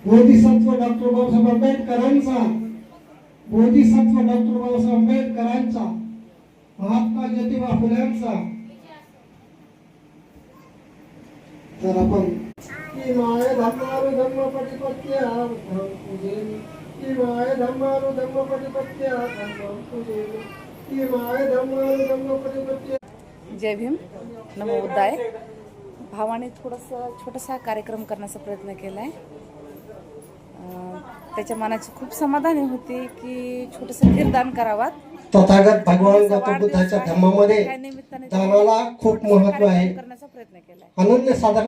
Bodhisattva doctor Babasaheb आंबेडकरांचा Bodhisattva doctor Babasaheb आंबेडकरांचा महात्मा ज्योतिबा फुल्यांचा तर आपण की माय धम्मारु धम्म प्रतिपत्त्या पूजे की माय धम्मारु धम्म प्रतिपत्त्या पूजे की माय धम्मारु धम्म प्रतिपत्त्या. जय भीम, नमो बुद्धाय. भावाने छोटासा कार्यक्रम करण्याचा प्रयत्न केला आहे. त्याच्या मनाची खूप समाधानी होती की छोटंसं कीर्तन करावा. तथागत भगवान गौतम बुद्धाच्या धर्मामध्ये दानाला खूप महत्व आहे. करण्याचा प्रयत्न केला. अनन्य साधारण